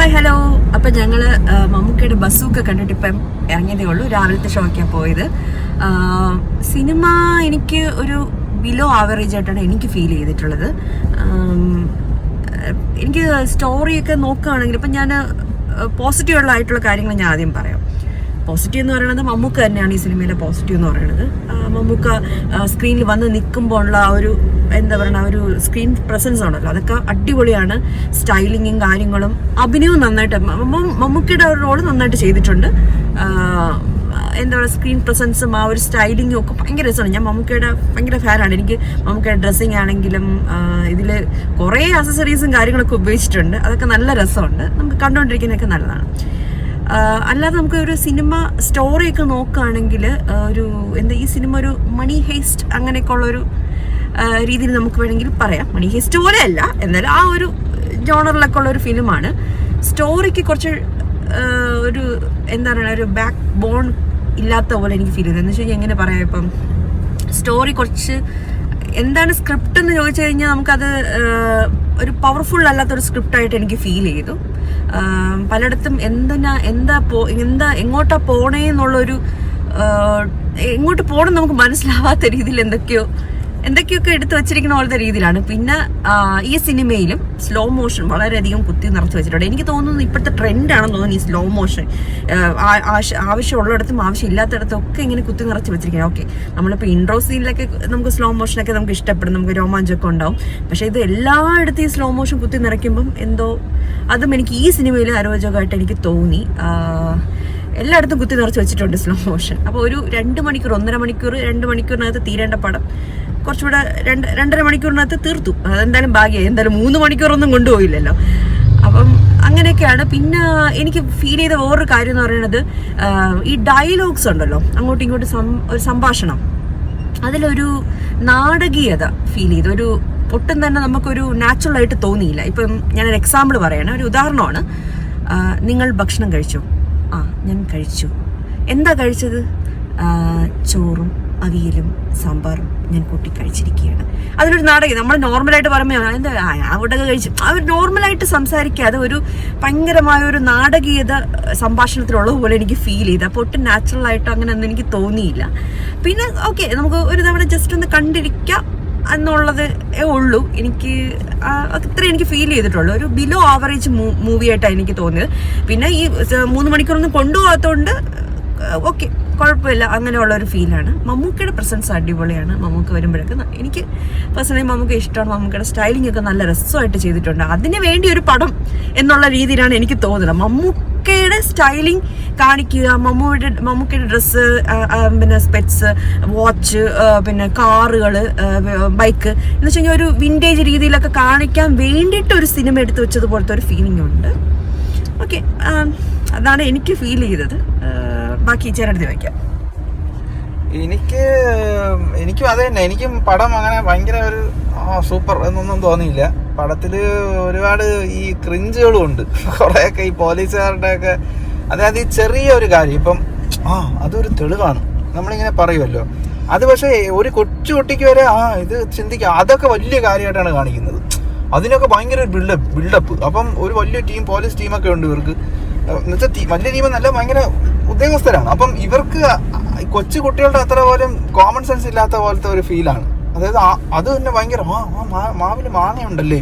Hi hello. അപ്പം ഞങ്ങൾ മമ്മൂക്കയുടെ ബസ്സൊക്കെ കണ്ടിട്ട് ഇപ്പം ഇറങ്ങിയതേ ഉള്ളൂ. രാവിലത്തെ ഷോയ്ക്കാണ് പോയത്. സിനിമ എനിക്ക് ഒരു ബിലോ ആവറേജ് ആയിട്ടാണ് എനിക്ക് ഫീൽ ചെയ്തിട്ടുള്ളത്. എനിക്ക് സ്റ്റോറിയൊക്കെ നോക്കുകയാണെങ്കിൽ ഇപ്പം ഞാൻ പോസിറ്റീവുള്ളതായിട്ടുള്ള കാര്യങ്ങൾ ഞാൻ ആദ്യം പറയാം. പോസിറ്റീവ് എന്ന് പറയുന്നത് മമ്മൂക്ക തന്നെയാണ് ഈ സിനിമയിലെ പോസിറ്റീവ് എന്ന് പറയുന്നത്. മമ്മൂക്ക സ്ക്രീനിൽ വന്ന് നിൽക്കുമ്പോൾ ഉള്ള ആ ഒരു എന്താ പറയുക, ഒരു സ്ക്രീൻ പ്രസൻസ് ഉണ്ടല്ലോ, അതൊക്കെ അടിപൊളിയാണ്. സ്റ്റൈലിങ്ങും കാര്യങ്ങളും അഭിനയവും നന്നായിട്ട് മമ്മൂക്കയുടെ ഒരു റോള് നന്നായിട്ട് ചെയ്തിട്ടുണ്ട്. എന്താ പറയുക, സ്ക്രീൻ പ്രസൻസും ആ ഒരു സ്റ്റൈലിങ്ങും ഒക്കെ ഭയങ്കര രസമാണ്. ഞാൻ മമ്മൂക്കയുടെ ഭയങ്കര ഫാനാണ്. എനിക്ക് മമ്മൂക്കയുടെ ഡ്രസ്സിങ് ആണെങ്കിലും ഇതിൽ കുറേ അക്സസറീസും കാര്യങ്ങളൊക്കെ ഉപയോഗിച്ചിട്ടുണ്ട്. അതൊക്കെ നല്ല രസമുണ്ട്, നമുക്ക് കണ്ടുകൊണ്ടിരിക്കുന്നതൊക്കെ നല്ലതാണ്. അല്ലാതെ നമുക്ക് ഒരു സിനിമ സ്റ്റോറിയൊക്കെ നോക്കുകയാണെങ്കിൽ ഈ സിനിമ ഒരു മണി ഹേസ്റ്റ് അങ്ങനെയൊക്കെ ഉള്ളൊരു രീതിയിൽ നമുക്ക് വേണമെങ്കിൽ പറയാം. മണി ഹേസ്റ്റ് പോലെയല്ല, എന്നാലും ആ ഒരു ജോണറിലൊക്കെ ഉള്ളൊരു ഫിലിമാണ്. സ്റ്റോറിക്ക് കുറച്ച് ഒരു എന്താ പറയുക, ഒരു ബാക്ക് ബോൺ ഇല്ലാത്ത പോലെ എനിക്ക് ഫീൽ ചെയ്തത്. എന്ന് വെച്ച് കഴിഞ്ഞാൽ എങ്ങനെ പറയാം, ഇപ്പം സ്റ്റോറി കുറച്ച് എന്താണ് സ്ക്രിപ്റ്റ് എന്ന് ചോദിച്ചു കഴിഞ്ഞാൽ നമുക്കത് ഒരു പവർഫുൾ അല്ലാത്തൊരു സ്ക്രിപ്റ്റായിട്ട് എനിക്ക് ഫീൽ ചെയ്തു. പലയിടത്തും എങ്ങോട്ടാ പോണേന്നുള്ളൊരു എങ്ങോട്ട് പോകണം നമുക്ക് മനസ്സിലാവാത്ത രീതിയിൽ എന്തൊക്കെയൊക്കെ എടുത്തു വെച്ചിരിക്കുന്ന പോലത്തെ രീതിയിലാണ്. പിന്നെ ഈ സിനിമയിലും സ്ലോ മോഷൻ വളരെയധികം കുത്തി നിറച്ച് വെച്ചിട്ടുണ്ട്. എനിക്ക് തോന്നുന്നു ഇപ്പോഴത്തെ ട്രെൻഡാണെന്ന് തോന്നുന്നു ഈ സ്ലോ മോഷൻ. ആവശ്യമുള്ളിടത്തും ആവശ്യമില്ലാത്തടത്തും ഒക്കെ ഇങ്ങനെ കുത്തി നിറച്ച് വെച്ചിരിക്കുന്നത്. ഓക്കെ, നമ്മളിപ്പോൾ ഇൻട്രോ സീനിലൊക്കെ നമുക്ക് സ്ലോ മോഷനൊക്കെ നമുക്ക് ഇഷ്ടപ്പെടും, നമുക്ക് രോമാഞ്ചമൊക്കെ ഉണ്ടാവും. പക്ഷേ ഇത് എല്ലായിടത്തും ഈ സ്ലോ മോഷൻ കുത്തി നിറയ്ക്കുമ്പം എന്തോ അതും എനിക്ക് ഈ സിനിമയിൽ അരോചകമായിട്ട് എനിക്ക് തോന്നി. എല്ലായിടത്തും കുത്തി നിറച്ച് വെച്ചിട്ടുണ്ട് സ്ലോ മോഷൻ. അപ്പോൾ ഒരു 2 മണിക്കൂർ 1.5 മണിക്കൂർ 2 മണിക്കൂറിനകത്ത് തീരേണ്ട പടം കുറച്ചുകൂടെ 2.5 മണിക്കൂറിനകത്ത് തീർത്തു. അതെന്തായാലും ഭാഗ്യമായി. എന്തായാലും 3 മണിക്കൂറൊന്നും കൊണ്ടുപോയില്ലല്ലോ. അപ്പം അങ്ങനെയൊക്കെയാണ്. പിന്നെ എനിക്ക് ഫീൽ ചെയ്ത വേറൊരു കാര്യം എന്ന് പറയുന്നത്, ഈ ഡയലോഗ്സ് ഉണ്ടല്ലോ, അങ്ങോട്ടും ഇങ്ങോട്ടും ഒരു സംഭാഷണം, അതിലൊരു നാടകീയത ഫീൽ ചെയ്തു. ഒട്ടും തന്നെ നമുക്കൊരു നാച്ചുറൽ ആയിട്ട് തോന്നിയില്ല. ഇപ്പം ഞാനൊരു എക്സാമ്പിൾ പറയണം, ഒരു ഉദാഹരണമാണ്. നിങ്ങൾ ഭക്ഷണം കഴിച്ചോ? ആ, ഞാൻ കഴിച്ചു. എന്താ കഴിച്ചത്? ചോറും അവിയലും സാമ്പാറും ഞാൻ കൂട്ടി കഴിച്ചിരിക്കുകയാണ്. അതിലൊരു നാടകം. നമ്മൾ നോർമലായിട്ട് പറയുമ്പോൾ എന്താ അവിടെ കഴിച്ചു, അവർ നോർമലായിട്ട് സംസാരിക്കാതെ ഒരു ഭയങ്കരമായ ഒരു നാടകീയത സംഭാഷണത്തിലുള്ളത് പോലെ എനിക്ക് ഫീൽ ചെയ്തു. അപ്പോൾ ഒട്ടും നാച്ചുറലായിട്ട് അങ്ങനെയൊന്നും എനിക്ക് തോന്നിയില്ല. പിന്നെ ഓക്കെ, നമുക്ക് ഒരു തവണ ജസ്റ്റ് ഒന്ന് കണ്ടിരിക്കാം എന്നുള്ളത് ഉള്ളൂ. എനിക്ക് അത്ര എനിക്ക് ഫീൽ ചെയ്തിട്ടുള്ളൂ. ഒരു ബിലോ ആവറേജ് മൂവി ആയിട്ടാണ് എനിക്ക് തോന്നിയത്. പിന്നെ ഈ 3 മണിക്കൂറൊന്നും കൊണ്ടുപോകാത്തതുകൊണ്ട് ഓക്കെ, കുഴപ്പമില്ല, അങ്ങനെയുള്ള ഒരു ഫീലാണ്. മമ്മൂക്കയുടെ പ്രസൻസ് അടിപൊളിയാണ്. മമ്മൂക്ക വരുമ്പോഴൊക്കെ എനിക്ക് പേഴ്സണലി മമ്മൂക്ക ഇഷ്ടമാണ്. മമ്മൂക്കയുടെ സ്റ്റൈലിംഗ് ഒക്കെ നല്ല രസമായിട്ട് ചെയ്തിട്ടുണ്ട്. അതിന് വേണ്ടി ഒരു പടം എന്നുള്ള രീതിയിലാണ് എനിക്ക് തോന്നുന്നത്. മമ്മൂക്കയുടെ സ്റ്റൈലിംഗ് കാണിക്കുക, മമ്മൂക്കയുടെ ഡ്രസ്സ്, പിന്നെ സ്പെറ്റ്സ്, വാച്ച്, പിന്നെ കാറുകൾ, ബൈക്ക് എന്ന് വെച്ച് കഴിഞ്ഞാൽ ഒരു വിൻറ്റേജ് രീതിയിലൊക്കെ കാണിക്കാൻ വേണ്ടിയിട്ട് ഒരു സിനിമ എടുത്തു വെച്ചതുപോലത്തെ ഒരു ഫീലിംഗ് ഉണ്ട്. ഓക്കെ, അതാണ് എനിക്ക് ഫീൽ ചെയ്തത്. ബാക്കി ചേർത്ത് വയ്ക്കാം. എനിക്കും അത് തന്നെ. എനിക്കും പടം അങ്ങനെ ഭയങ്കര ഒരു സൂപ്പർ എന്നൊന്നും തോന്നിയില്ല. പടത്തിൽ ഒരുപാട് ഈ ക്രിഞ്ചുകളും ഉണ്ട്. കുറേയൊക്കെ ഈ പോലീസുകാരുടെ ഒക്കെ, അതായത് ഈ ചെറിയൊരു കാര്യം ഇപ്പം അതൊരു തെളിവാണ് നമ്മളിങ്ങനെ പറയുമല്ലോ, അത് പക്ഷേ ഒരു കൊച്ചുകുട്ടിക്ക് വരെ ഇത് ചിന്തിക്കുക, അതൊക്കെ വലിയ കാര്യമായിട്ടാണ് കാണിക്കുന്നത്. അതിനൊക്കെ ഭയങ്കര ബിൽഡപ്പ്. അപ്പം ഒരു വലിയ പോലീസ് ടീമൊക്കെ ഉണ്ട് ഇവർക്ക്. എന്നുവെച്ചാൽ വലിയ ടീമെന്നല്ല, ഭയങ്കര ഉദ്യോഗസ്ഥരാണ്. അപ്പം ഇവർക്ക് കൊച്ചു കുട്ടികളുടെ അത്ര പോലും കോമൺ സെൻസ് ഇല്ലാത്ത പോലത്തെ ഒരു ഫീലാണ്. അതായത് അത് തന്നെ ഭയങ്കര മാവിന് മാങ്ങയുണ്ടല്ലേ,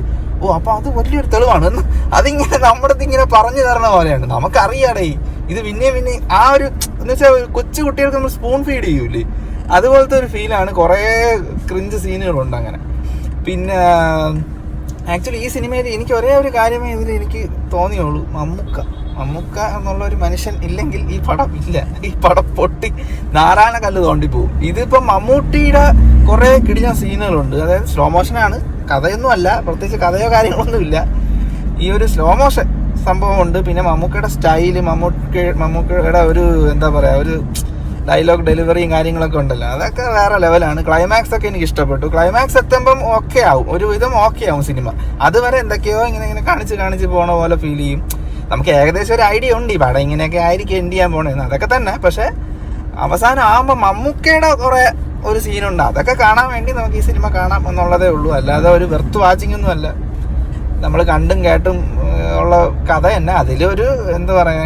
അപ്പൊ അത് വലിയൊരു തെളിവാണ്. അതിങ്ങനെ നമ്മുടെ ഇങ്ങനെ പറഞ്ഞു തരണ പോലെയാണ്. നമുക്കറിയാടേ ഇത് പിന്നെ ആ ഒരു എന്ന് വെച്ചാൽ കൊച്ചു കുട്ടികൾക്ക് നമ്മൾ സ്പൂൺ ഫീഡ് ചെയ്യൂലേ, അതുപോലത്തെ ഒരു ഫീലാണ്. കുറേ ക്രിഞ്ച് സീനുകളുണ്ട് അങ്ങനെ. പിന്നെ ആക്ച്വലി ഈ സിനിമയിൽ എനിക്ക് ഒരേ ഒരു കാര്യമേ ഇതിൽ എനിക്ക് തോന്നിയുള്ളൂ, മമ്മൂക്ക എന്നുള്ള ഒരു മനുഷ്യൻ ഇല്ലെങ്കിൽ ഈ പടം ഇല്ല. ഈ പടം പൊട്ടി നാരായണ കല്ല് തോണ്ടിപ്പോവും. ഇതിപ്പം മമ്മൂട്ടിയുടെ കുറേ കിടിഞ്ഞ സീനുകളുണ്ട്. അതായത് സ്ലോ മോഷനാണ്, കഥയൊന്നും അല്ല, പ്രത്യേകിച്ച് കഥയോ കാര്യങ്ങളൊന്നും ഇല്ല. ഈ ഒരു സ്ലോ മോഷൻ സംഭവമുണ്ട്. പിന്നെ മമ്മൂക്കയുടെ സ്റ്റൈല്, മമ്മൂക്കയുടെ ഒരു എന്താ പറയുക, ഒരു ഡയലോഗ് ഡെലിവറിയും കാര്യങ്ങളൊക്കെ ഉണ്ടല്ലോ, അതൊക്കെ വേറെ ലെവലാണ്. ക്ലൈമാക്സ് ഒക്കെ എനിക്ക് ഇഷ്ടപ്പെട്ടു. ക്ലൈമാക്സ് എത്തുമ്പം ഓക്കെ ആവും, ഒരു വിധം ഓക്കെ ആവും സിനിമ. അതുവരെ എന്തൊക്കെയോ ഇങ്ങനെ കാണിച്ച് പോണ പോലെ ഫീൽ ചെയ്യും. നമുക്ക് ഏകദേശം ഒരു ഐഡിയ ഉണ്ട് ഈ പടം ഇങ്ങനെയൊക്കെ ആയിരിക്കും എൻഡ് ചെയ്യാൻ പോണേന്ന്, അതൊക്കെ തന്നെ. പക്ഷെ അവസാനം ആകുമ്പോൾ മമ്മൂക്കയുടെ കുറെ ഒരു സീനുണ്ട്, അതൊക്കെ കാണാൻ വേണ്ടി നമുക്ക് ഈ സിനിമ കാണാം എന്നുള്ളതേ ഉള്ളൂ. അല്ലാതെ ഒരു വെർത്ത് വാച്ചിങ് ഒന്നും അല്ല. നമ്മൾ കണ്ടും കേട്ടും ഉള്ള കഥ തന്നെ. അതിലൊരു എന്താ പറയാ,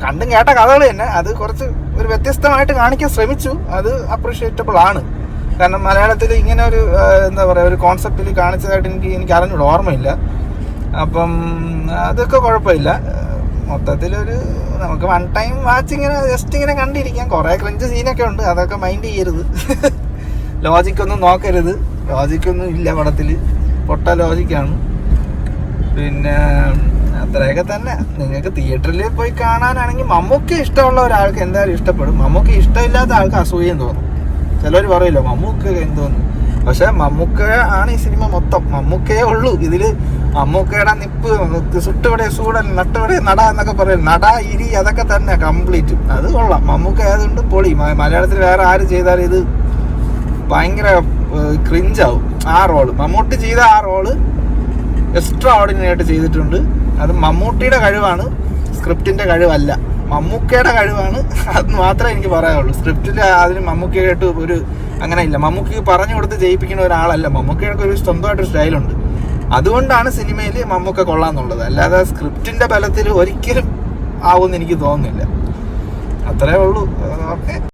കണ്ടും കേട്ട കഥകൾ തന്നെ അത് കുറച്ച് ഒരു വ്യത്യസ്തമായിട്ട് കാണിക്കാൻ ശ്രമിച്ചു. അത് അപ്രീഷിയേറ്റബിൾ ആണ്. കാരണം മലയാളത്തിൽ ഇങ്ങനെ ഒരു എന്താ പറയുക, ഒരു കോൺസെപ്റ്റിൽ കാണിച്ചതായിട്ട് എനിക്ക് അറിഞ്ഞൂടാ, ഓർമ്മയില്ല. അപ്പം അതൊക്കെ കുഴപ്പമില്ല. മൊത്തത്തിലൊരു നമുക്ക് വൺ ടൈം വാച്ച് ഇങ്ങനെ ജസ്റ്റ് ഇങ്ങനെ കണ്ടിരിക്കാം. കുറേ ക്രിഞ്ച് സീനൊക്കെ ഉണ്ട്, അതൊക്കെ മൈൻഡ് ചെയ്യരുത്. ലോജിക്കൊന്നും നോക്കരുത്, ലോജിക്കൊന്നും ഇല്ല പടത്തിൽ, പൊട്ട ലോജിക്കാണ്. പിന്നെ അത്രയൊക്കെ തന്നെ. നിങ്ങൾക്ക് തിയേറ്ററിൽ പോയി കാണാനാണെങ്കിൽ മമ്മൂക്ക ഇഷ്ടമുള്ള ഒരാൾക്ക് എന്തായാലും ഇഷ്ടപ്പെടും. മമ്മൂക്ക ഇഷ്ടമില്ലാത്ത ആൾക്ക് അസൂയം തോന്നും. ചിലർ പറയില്ലോ മമ്മൂക്ക എന്തോന്നു, പക്ഷെ മമ്മൂക്ക ആണ് ഈ സിനിമ മൊത്തം. മമ്മൂക്കയേ ഉള്ളൂ ഇതിൽ. മമ്മൂക്കയുടെ നിപ്പ്, സുട്ടുവിടെ സൂടൻ, നട്ടുവിടെ നട എന്നൊക്കെ പറയും. നട, ഇരി, അതൊക്കെ തന്നെ കംപ്ലീറ്റ്. അത് കൊള്ളാം. മമ്മൂക്ക ആയതുകൊണ്ട് പൊളി. മലയാളത്തിൽ വേറെ ആര് ചെയ്താലും ഇത് ഭയങ്കര ക്രിഞ്ചാവും. ആ റോള് മമ്മൂട്ടി ചെയ്ത ആ റോള് എക്സ്ട്രാ ഓർഡിനറി ആയിട്ട് ചെയ്തിട്ടുണ്ട്. അത് മമ്മൂട്ടിയുടെ കഴിവാണ്, സ്ക്രിപ്റ്റിന്റെ കഴിവല്ല. മമ്മൂക്കയുടെ കഴിവാണ്, അത് മാത്രമേ എനിക്ക് പറയാനുള്ളൂ. സ്ക്രിപ്റ്റിൽ അതിന് മമ്മൂക്കയായിട്ട് ഒരു അങ്ങനെ ഇല്ല. മമ്മൂക്ക് പറഞ്ഞു കൊടുത്ത് ജയിപ്പിക്കുന്ന ഒരാളല്ല. മമ്മൂക്കയുടെ ഒരു സ്വന്തമായിട്ടൊരു സ്റ്റൈലുണ്ട്. അതുകൊണ്ടാണ് സിനിമയിൽ മമ്മൂക്ക കൊള്ളാന്നുള്ളത്. അല്ലാതെ സ്ക്രിപ്റ്റിന്റെ ബലത്തിൽ ഒരിക്കലും ആവുമെന്ന് എനിക്ക് തോന്നുന്നില്ല. അത്രേ ഉള്ളൂ. ഓക്കെ.